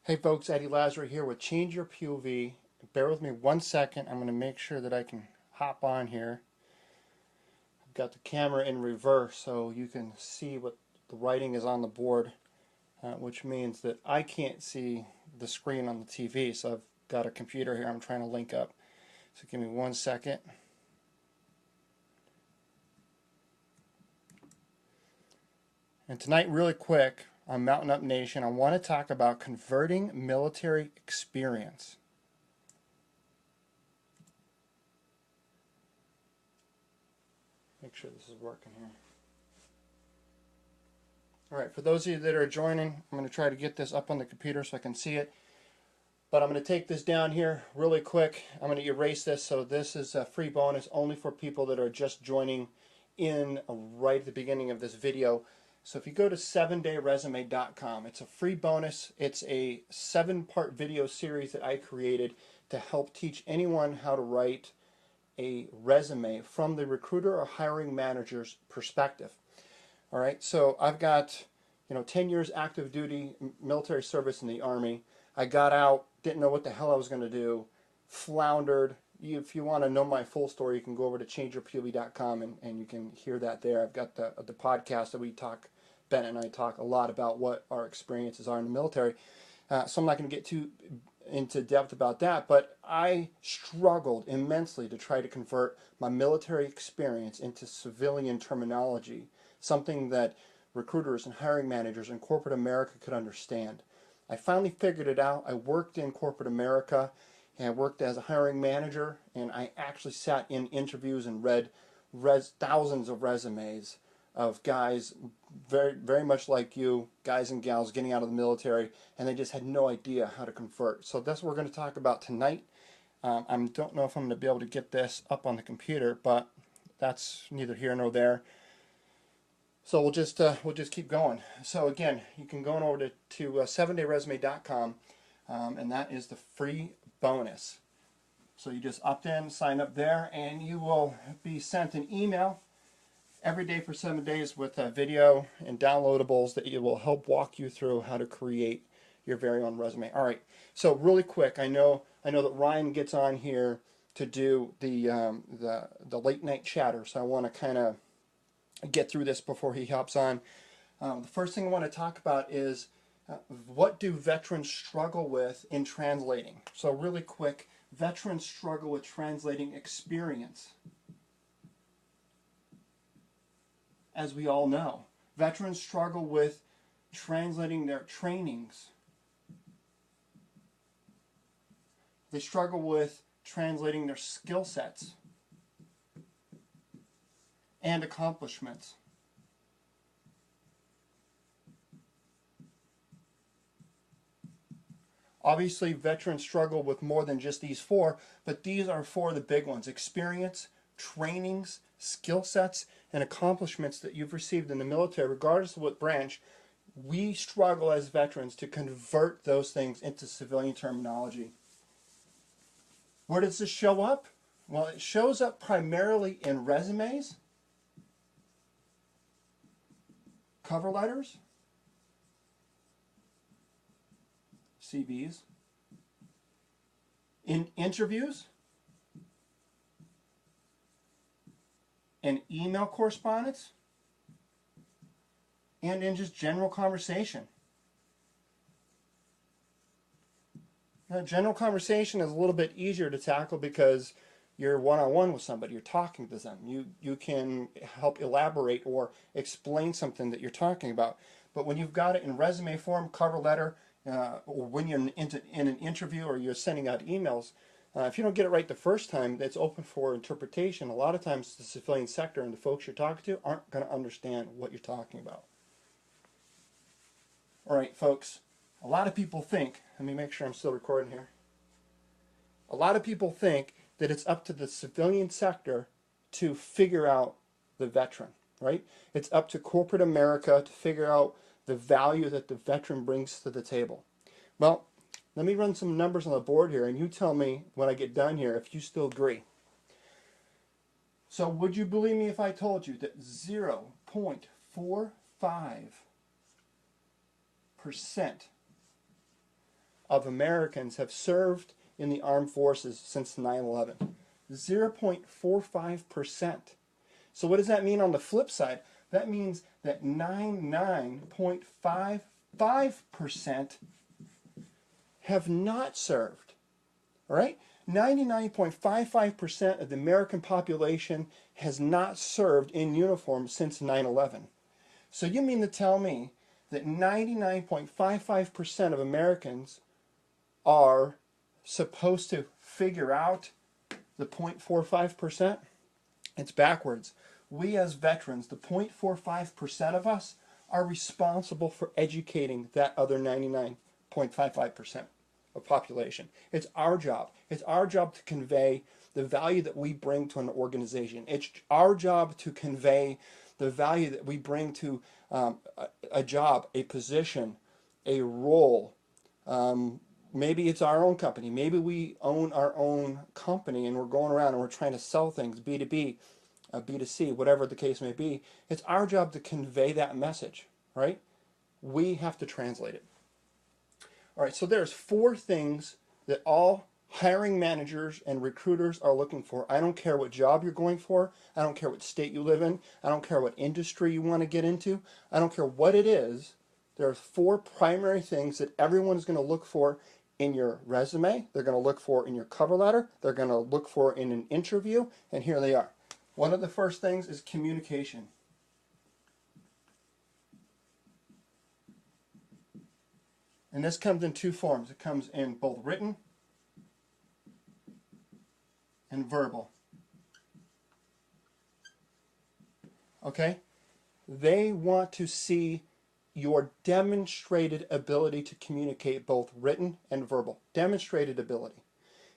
Hey folks, Eddie Lazar here with Change Your POV. Bear with me 1 second. I'm going to make sure that I can hop on here. I've got the camera in reverse so you can see what the writing is on the board, which means that I can't see the screen on the TV. So I've got a computer here I'm trying to link up. So give me 1 second. And tonight, really quick, on Mountain Up Nation, I want to talk about converting military experience. Make sure this is working here. All right, for those of you that are joining, I'm going to try to get this up on the computer so I can see it. But I'm going to take this down here really quick. I'm going to erase this, so this is a free bonus only for people that are just joining in right at the beginning of this video. So if you go to 7dayresume.com, it's a free bonus. It's a 7-part video series that I created to help teach anyone how to write a resume from the recruiter or hiring manager's perspective. All right, so I've got 10 years active duty military service in the Army. I got out, didn't know what the hell I was going to do, floundered. If you want to know my full story, you can go over to changeyourpov.com and you can hear that there. I've got the podcast that we talk, Bennett and I talk a lot about what our experiences are in the military. So I'm not going to get too into depth about that, but I struggled immensely to try to convert my military experience into civilian terminology, something that recruiters and hiring managers in corporate America could understand. I finally figured it out. I worked in corporate America and I worked as a hiring manager, and I actually sat in interviews and read thousands of resumes of guys very much like you, guys and gals getting out of the military, and they just had no idea how to convert. So that's what we're going to talk about tonight. I don't know if I'm going to be able to get this up on the computer, but that's neither here nor there. So we'll just keep going. So again, you can go on over to 7dayresume.com, and that is the free bonus. So you just opt in, sign up there, and you will be sent an email every day for 7 days with a video and downloadables that it will help walk you through how to create your very own resume. All right. So really quick, I know that Ryan gets on here to do the late night chatter, so I want to kind of get through this before he hops on. The first thing I want to talk about is what do veterans struggle with in translating? So really quick, veterans struggle with translating experience. As we all know, veterans struggle with translating their trainings. They struggle with translating their skill sets and accomplishments. Obviously, veterans struggle with more than just these four, but these are four of the big ones: experience, trainings, skill sets, and accomplishments that you've received in the military, regardless of what branch. We struggle as veterans to convert those things into civilian terminology. Where does this show up? Well, it shows up primarily in resumes, cover letters, CVs, in interviews, in email correspondence, and in just general conversation. Now, general conversation is a little bit easier to tackle because you're one-on-one with somebody, you're talking to them. You can help elaborate or explain something that you're talking about. But when you've got it in resume form, cover letter, or when you're in an interview or you're sending out emails, if you don't get it right the first time, it's open for interpretation. A lot of times the civilian sector and the folks you're talking to aren't going to understand what you're talking about. All right, folks, a lot of people think, let me make sure I'm still recording here. A lot of people think that it's up to the civilian sector to figure out the veteran, right? It's up to corporate America to figure out the value that the veteran brings to the table. Well, let me run some numbers on the board here, and you tell me when I get done here if you still agree. So would you believe me if I told you that 0.45% of Americans have served in the armed forces since 9/11. 0.45%. So what does that mean on the flip side? That means that 99.55% have not served. All right? 99.55% of the American population has not served in uniform since 9/11. So you mean to tell me that 99.55% of Americans are supposed to figure out the 0.45%? It's backwards. We as veterans, the 0.45% of us, are responsible for educating that other 99.55% of population. It's our job. It's our job to convey the value that we bring to an organization. It's our job to convey the value that we bring to a job, a position, a role. Maybe it's our own company. Maybe we own our own company and we're going around and we're trying to sell things, B2B, B2C, whatever the case may be. It's our job to convey that message, right? We have to translate it. All right, so there's 4 things that all hiring managers and recruiters are looking for. I don't care what job you're going for. I don't care what state you live in. I don't care what industry you want to get into. I don't care what it is. There are 4 primary things that everyone is going to look for in your resume. They're going to look for in your cover letter. They're going to look for in an interview. And here they are. One of the first things is communication. And this comes in 2 forms. It comes in both written and verbal. Okay? They want to see your demonstrated ability to communicate both written and verbal. Demonstrated ability.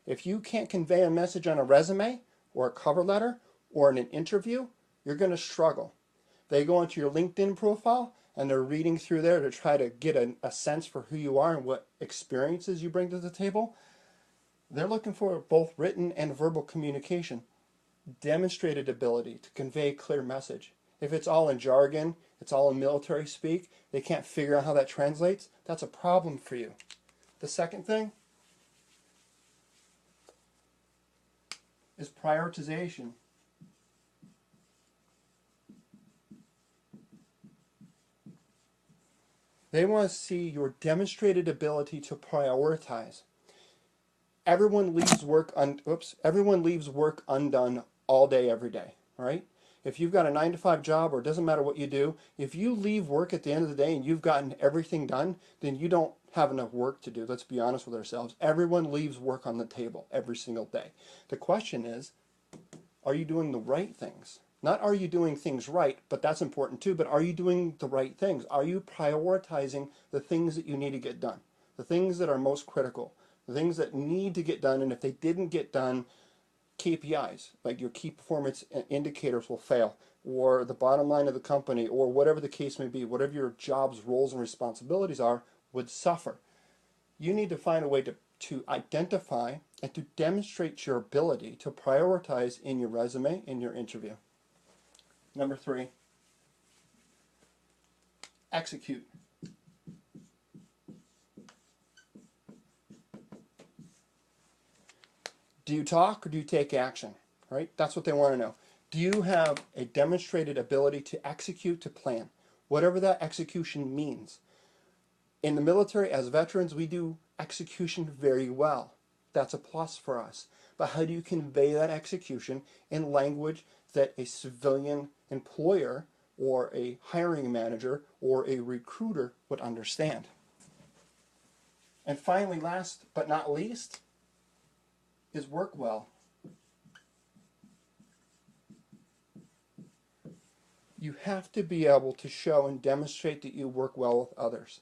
If you can't convey a message on a resume or a cover letter or in an interview, you're going to struggle. They go into your LinkedIn profile and they're reading through there to try to get a sense for who you are and what experiences you bring to the table. They're looking for both written and verbal communication. Demonstrated ability to convey a clear message. If it's all in jargon, it's all in military speak, they can't figure out how that translates, that's a problem for you. The second thing is prioritization. They want to see your demonstrated ability to prioritize. Everyone leaves work undone all day, every day, right? If you've got a 9-to-5 job, or it doesn't matter what you do, if you leave work at the end of the day and you've gotten everything done, then you don't have enough work to do. Let's be honest with ourselves. Everyone leaves work on the table every single day. The question is, are you doing the right things? Not are you doing things right, but that's important too, but are you doing the right things? Are you prioritizing the things that you need to get done? The things that are most critical, the things that need to get done, and if they didn't get done, KPIs, like your key performance indicators, will fail, or the bottom line of the company, or whatever the case may be, whatever your job's roles and responsibilities are, would suffer. You need to find a way to identify and to demonstrate your ability to prioritize in your resume, in your interview. Number 3, execute. Do you talk or do you take action? Right? That's what they want to know. Do you have a demonstrated ability to execute, to plan? Whatever that execution means. In the military, as veterans, we do execution very well. That's a plus for us. But how do you convey that execution in language that a civilian employer or a hiring manager or a recruiter would understand? And finally, last but not least, is work well. You have to be able to show and demonstrate that you work well with others.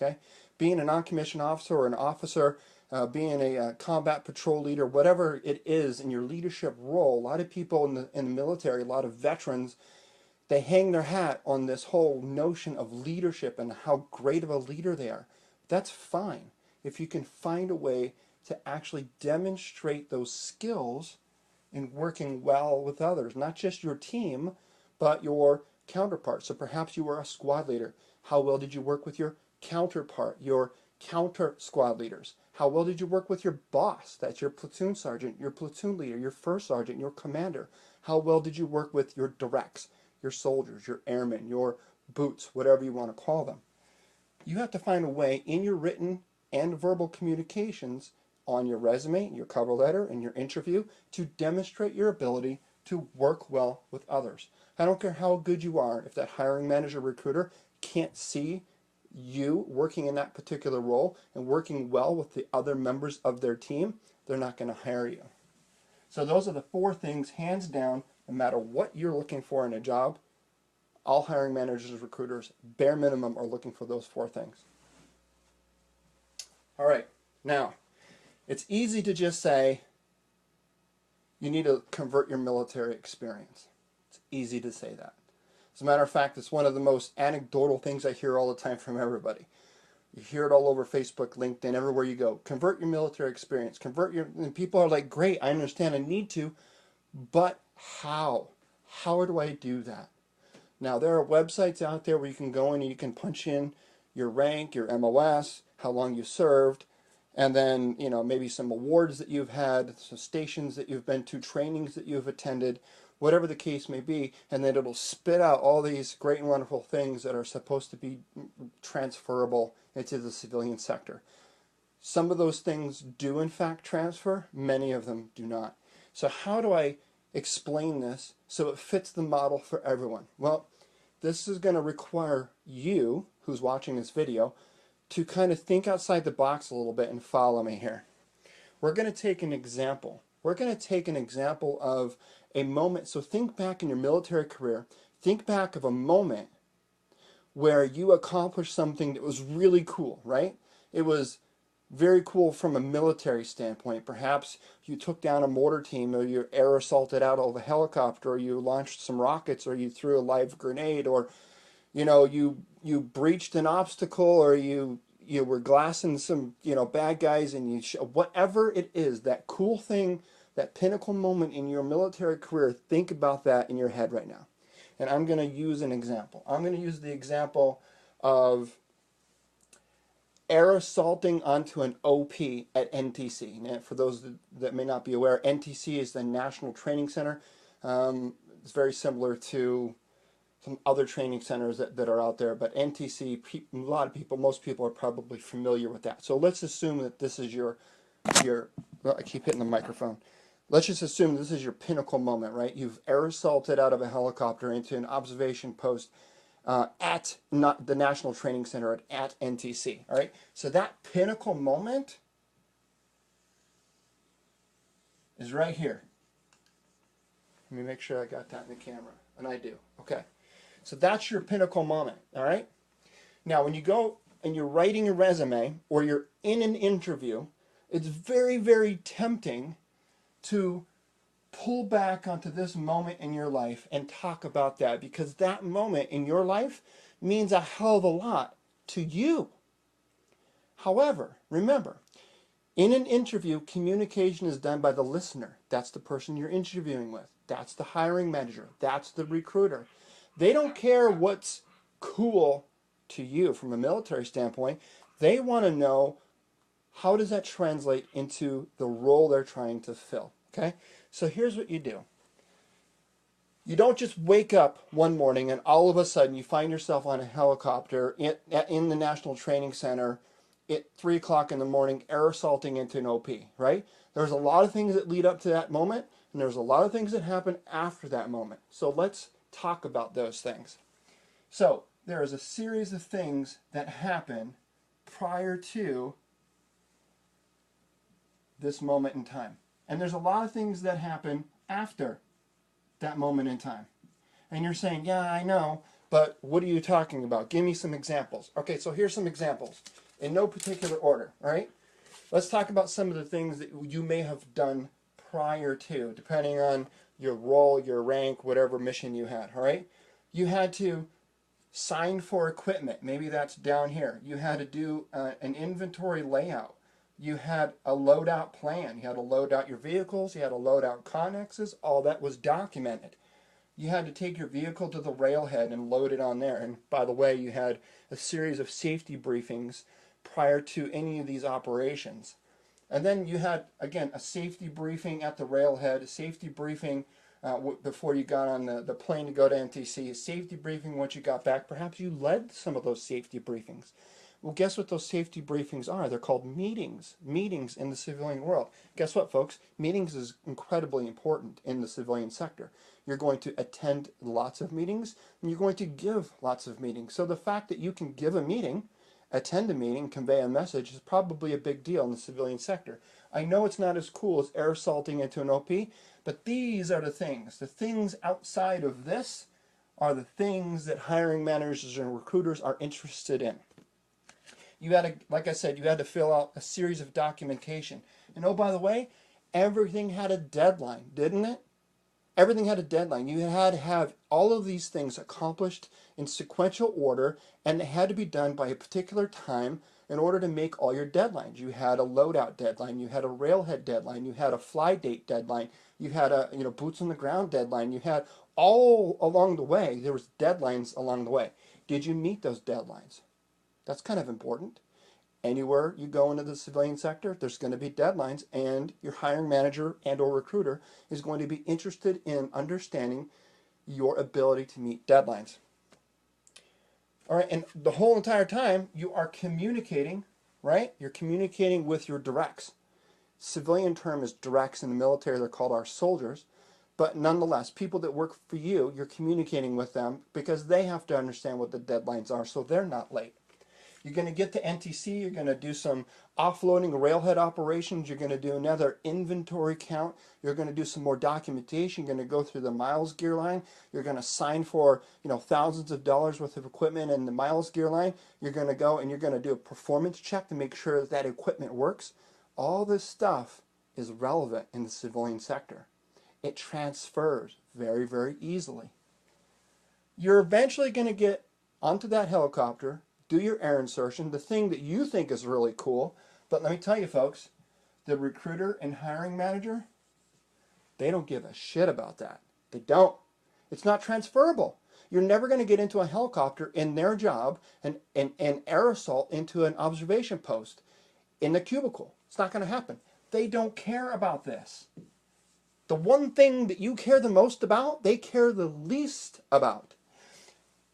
Okay? Being a non-commissioned officer or an officer, being a combat patrol leader, whatever it is in your leadership role, a lot of people in the military, a lot of veterans, they hang their hat on this whole notion of leadership and how great of a leader they are. That's fine if you can find a way to actually demonstrate those skills in working well with others, not just your team, but your counterpart. So perhaps you were a squad leader. How well did you work with your counterpart, your counter squad leaders. How well did you work with your boss? That's your platoon sergeant, your platoon leader, your first sergeant, your commander. How well did you work with your directs, your soldiers, your airmen, your boots, whatever you want to call them? You have to find a way in your written and verbal communications on your resume, your cover letter, and your interview to demonstrate your ability to work well with others. I don't care how good you are, if that hiring manager recruiter can't see you working in that particular role and working well with the other members of their team, they're not going to hire you. So those are the 4 things, hands down, no matter what you're looking for in a job, all hiring managers, recruiters, bare minimum, are looking for those 4 things. All right, now, it's easy to just say you need to convert your military experience. It's easy to say that. As a matter of fact, it's one of the most anecdotal things I hear all the time from everybody. You hear it all over Facebook, LinkedIn, everywhere you go. Convert your military experience. And people are like, great, I understand, I need to, but how? How do I do that? Now, there are websites out there where you can go in and you can punch in your rank, your MOS, how long you served, and then, maybe some awards that you've had, some stations that you've been to, trainings that you've attended, whatever the case may be, and then it'll spit out all these great and wonderful things that are supposed to be transferable into the civilian sector. Some of those things do in fact transfer, many of them do not. So how do I explain this so it fits the model for everyone? Well, this is going to require you, who's watching this video, to kind of think outside the box a little bit and follow me here. We're going to take an example. We're going to take an example of a moment. So think back in your military career. Think back of a moment where you accomplished something that was really cool, right? It was very cool from a military standpoint. Perhaps you took down a mortar team, or you air assaulted out of a helicopter, or you launched some rockets, or you threw a live grenade, or you breached an obstacle, or you were glassing some bad guys, and whatever it is, that cool thing, that pinnacle moment in your military career. Think about that in your head right now. And I'm going to use an example. I'm going to use the example of air assaulting onto an OP at NTC. Now, for those that may not be aware, NTC is the National Training Center. It's very similar to some other training centers that are out there, but NTC, most people are probably familiar with that. So let's assume that this is your well, I keep hitting the microphone. Let's just assume this is your pinnacle moment, right? You've air assaulted out of a helicopter into an observation post at the National Training Center at NTC, all right? So that pinnacle moment is right here. Let me make sure I got that in the camera, and I do. Okay, so that's your pinnacle moment, all right? Now, when you go and you're writing a resume or you're in an interview, it's very, very tempting to pull back onto this moment in your life and talk about that, because that moment in your life means a hell of a lot to you. However, remember, in an interview, communication is done by the listener. That's the person you're interviewing with. That's the hiring manager. That's the recruiter. They don't care what's cool to you from a military standpoint. They want to know, how does that translate into the role they're trying to fill? Okay? So here's what you do. You don't just wake up one morning and all of a sudden you find yourself on a helicopter in the National Training Center at 3 o'clock in the morning, air assaulting into an OP, right? There's a lot of things that lead up to that moment, and there's a lot of things that happen after that moment. So let's talk about those things. So there is a series of things that happen prior to this moment in time. And there's a lot of things that happen after that moment in time. And you're saying, yeah, I know, but what are you talking about? Give me some examples. Okay, so here's some examples in no particular order, all right? Let's talk about some of the things that you may have done prior to, depending on your role, your rank, whatever mission you had, all right? You had to sign for equipment. Maybe that's down here. You had to do an inventory layout. You had a loadout plan. You had to load out your vehicles. You had to load out connexes. All that was documented. You had to take your vehicle to the railhead and load it on there. And by the way, you had a series of safety briefings prior to any of these operations. And then you had, again, a safety briefing at the railhead, a safety briefing before you got on the plane to go to NTC, a safety briefing once you got back. Perhaps you led some of those safety briefings. Well, guess what those safety briefings are? They're called meetings. Meetings in the civilian world. Guess what, folks? Meetings is incredibly important in the civilian sector. You're going to attend lots of meetings, and you're going to give lots of meetings. So the fact that you can give a meeting, attend a meeting, convey a message is probably a big deal in the civilian sector. I know it's not as cool as air salting into an OP, but these are the things. The things outside of this are the things that hiring managers and recruiters are interested in. You had to, like I said, you had to fill out a series of documentation. And oh, by the way, everything had a deadline, didn't it? Everything had a deadline. You had to have all of these things accomplished in sequential order, and it had to be done by a particular time in order to make all your deadlines. You had a loadout deadline, you had a railhead deadline, you had a fly date deadline, you had a boots on the ground deadline, you had all along the way, there was deadlines along the way. Did you meet those deadlines? That's kind of important. Anywhere you go into the civilian sector, there's going to be deadlines, and your hiring manager and or recruiter is going to be interested in understanding your ability to meet deadlines. All right, and the whole entire time you are communicating, right? You're communicating with your directs. Civilian term is directs. In the military, they're called our soldiers. But nonetheless, people that work for you, you're communicating with them because they have to understand what the deadlines are so they're not late. You're going to get to NTC, you're going to do some offloading railhead operations, you're going to do another inventory count, you're going to do some more documentation, you're going to go through the miles gear line, you're going to sign for thousands of dollars worth of equipment in the miles gear line, you're going to go and you're going to do a performance check to make sure that that equipment works. All this stuff is relevant in the civilian sector. It transfers very, very easily. You're eventually going to get onto that helicopter, do your air insertion, the thing that you think is really cool. But let me tell you, folks, the recruiter and hiring manager, they don't give a shit about that. They don't. It's not transferable. You're never going to get into a helicopter in their job and air assault into an observation post in the cubicle. It's not going to happen. They don't care about this. The one thing that you care the most about, they care the least about.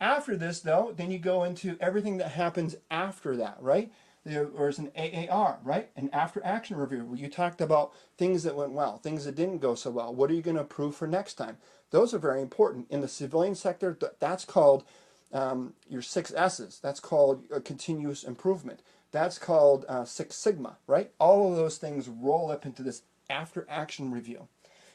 After this, though, then you go into everything that happens after that, right? There's an AAR, right? An after action review, where you talked about things that went well, things that didn't go so well. What are you going to improve for next time? Those are very important. In the civilian sector, that's called your 6 S's. That's called continuous improvement. That's called 6 Sigma, right? All of those things roll up into this after action review.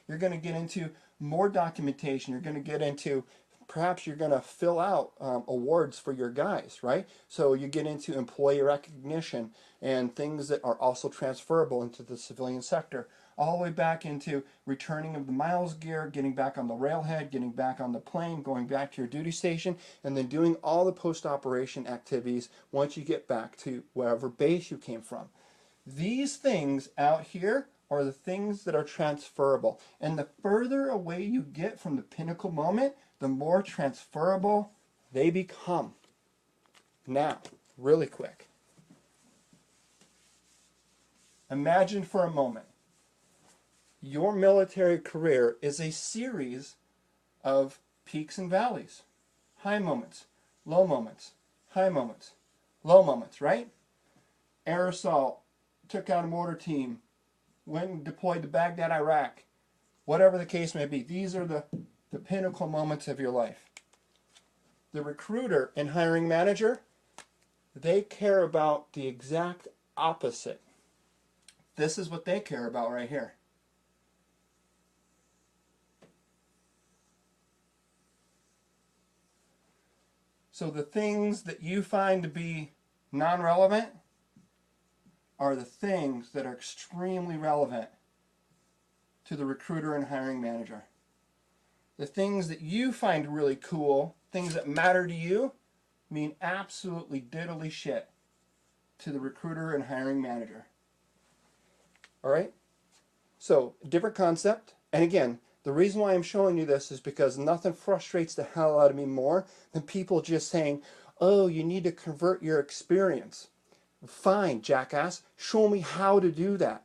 You're going to get into more documentation. You're going to get into perhaps you're going to fill out awards for your guys, right? So you get into employee recognition and things that are also transferable into the civilian sector, all the way back into returning of the miles gear, getting back on the railhead, getting back on the plane, going back to your duty station, and then doing all the post-operation activities once you get back to wherever base you came from. These things out here are the things that are transferable. And the further away you get from the pinnacle moment, the more transferable they become. Now, really quick. Imagine for a moment, your military career is a series of peaks and valleys. High moments, low moments, high moments, low moments, right? Air assault, took out a mortar team, went and deployed to Baghdad, Iraq. Whatever the case may be, these are the pinnacle moments of your life. The recruiter and hiring manager, they care about the exact opposite. This is what they care about right here. So the things that you find to be non-relevant are the things that are extremely relevant to the recruiter and hiring manager. The things that you find really cool, things that matter to you, mean absolutely diddly shit to the recruiter and hiring manager. All right? So, different concept. And again, the reason why I'm showing you this is because nothing frustrates the hell out of me more than people just saying, oh, you need to convert your experience. Fine, jackass. Show me how to do that.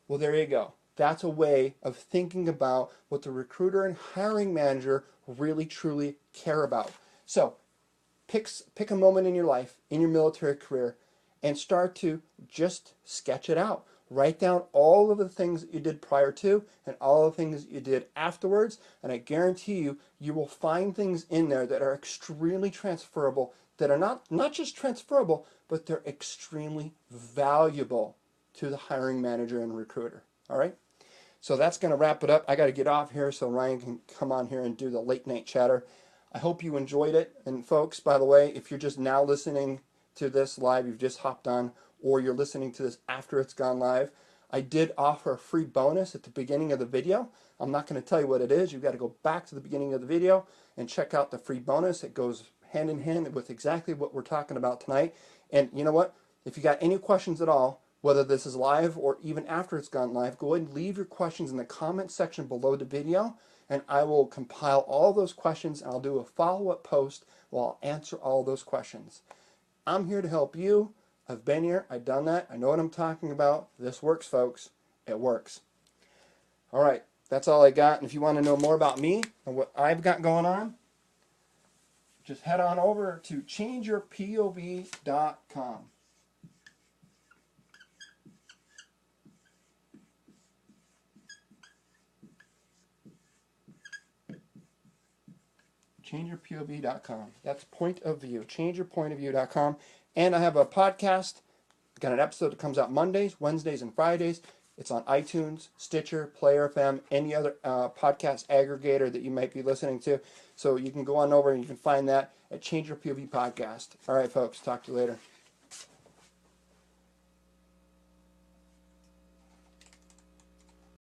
Well, there you go. That's a way of thinking about what the recruiter and hiring manager really truly care about. So pick a moment in your life, in your military career, and start to just sketch it out. Write down all of the things that you did prior to and all the things that you did afterwards, and I guarantee you, you will find things in there that are extremely transferable, that are not just transferable, but they're extremely valuable to the hiring manager and recruiter. All right? So that's going to wrap it up. I got to get off here so Ryan can come on here and do the late night chatter. I hope you enjoyed it. And folks, by the way, if you're just now listening to this live, you've just hopped on, or you're listening to this after it's gone live, I did offer a free bonus at the beginning of the video. I'm not going to tell you what it is. You've got to go back to the beginning of the video and check out the free bonus. It goes hand in hand with exactly what we're talking about tonight. And you know what? If you got any questions at all, whether this is live or even after it's gone live, go ahead and leave your questions in the comment section below the video, and I will compile all those questions and I'll do a follow-up post where I'll answer all those questions. I'm here to help you. I've been here. I've done that. I know what I'm talking about. This works, folks. It works. All right. That's all I got. And if you want to know more about me and what I've got going on, just head on over to changeyourpov.com. changeyourpov.com. That's point of view. changeyourpointofview.com. And I have a podcast. Got an episode that comes out Mondays, Wednesdays, and Fridays. It's on iTunes, Stitcher, Player FM, any other podcast aggregator that you might be listening to. So you can go on over and you can find that at Change Your POV Podcast. All right, folks. Talk to you later.